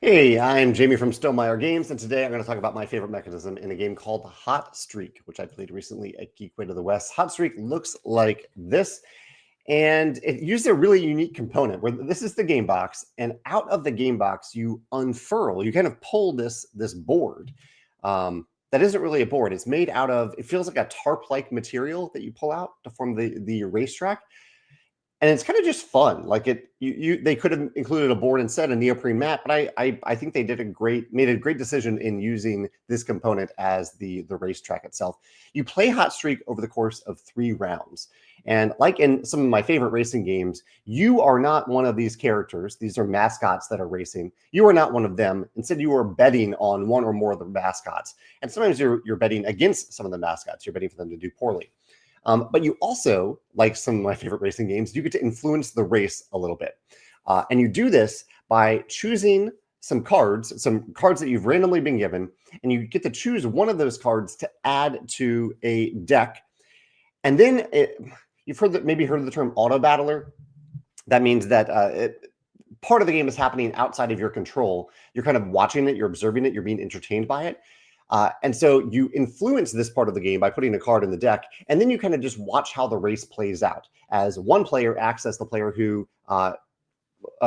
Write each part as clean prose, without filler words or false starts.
Hey, I'm Jamey from Stonemaier Games, and today I'm going to talk about my favorite mechanism in a game called Hot Streak, which I played recently at Geekway to the West. Hot Streak looks like this, and it used a really unique component where this is the game box, and out of the game box you unfurl, you kind of pull this board. That isn't really a board. It's made out of, it feels like a tarp-like material that you pull out to form the racetrack. And it's kind of just fun. Like they could have included a board instead, a neoprene mat, but I think they made a great decision in using this component as the racetrack itself. You play Hot Streak over the course of 3 rounds, and like in some of my favorite racing games, you are not one of these characters. These are mascots that are racing. You are not one of them. Instead, you are betting on one or more of the mascots, and sometimes you're betting against some of the mascots. You're betting for them to do poorly. But you also, like some of my favorite racing games, you get to influence the race a little bit. And you do this by choosing some cards that you've randomly been given, and you get to choose one of those cards to add to a deck. And then you've maybe heard of the term auto battler. That means that part of the game is happening outside of your control. You're kind of watching it, you're observing it, you're being entertained by it. And so you influence this part of the game by putting a card in the deck, and then you kind of just watch how the race plays out as one player acts as the player who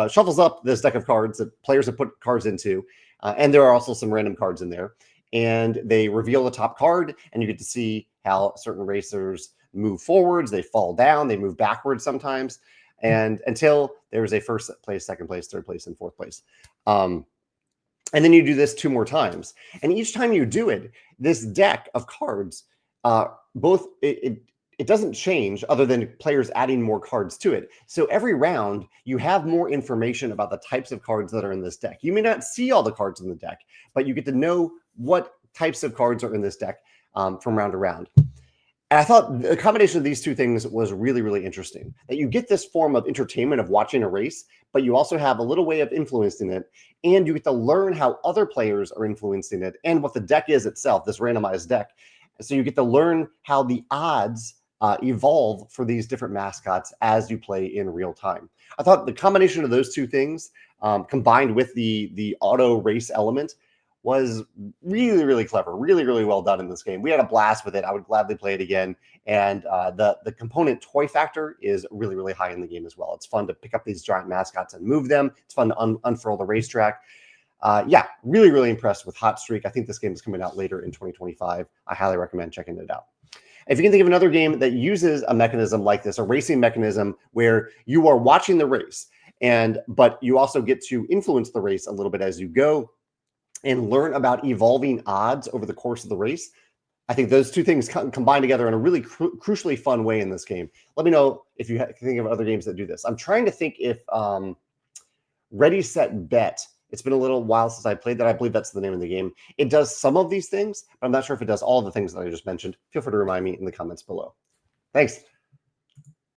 shuffles up this deck of cards that players have put cards into. And there are also some random cards in there. And they reveal the top card, and you get to see how certain racers move forwards, they fall down, they move backwards sometimes, and until there's a first place, second place, third place, and fourth place. And then you do this 2 more times. And each time you do it, this deck of cards, it doesn't change other than players adding more cards to it. So every round, you have more information about the types of cards that are in this deck. You may not see all the cards in the deck, but you get to know what types of cards are in this deck from round to round. And I thought the combination of these 2 things was really, really interesting. That you get this form of entertainment of watching a race, but you also have a little way of influencing it, and you get to learn how other players are influencing it and what the deck is itself, this randomized deck. So you get to learn how the odds evolve for these different mascots as you play in real time. I thought the combination of those 2 things combined with the auto race element was really, really clever, really, really well done in this game. We had a blast with it. I would gladly play it again. And the component toy factor is really, really high in the game as well. It's fun to pick up these giant mascots and move them. It's fun to unfurl the racetrack. Yeah, really, really impressed with Hot Streak. I think this game is coming out later in 2025. I highly recommend checking it out. If you can think of another game that uses a mechanism like this, a racing mechanism where you are watching the race, but you also get to influence the race a little bit as you go, and learn about evolving odds over the course of the race. I think those 2 things combine together in a really crucially fun way in this game. Let me know if you can think of other games that do this. I'm trying to think if Ready, Set, Bet. It's been a little while since I played that. I believe that's the name of the game. It does some of these things, but I'm not sure if it does all the things that I just mentioned. Feel free to remind me in the comments below. Thanks.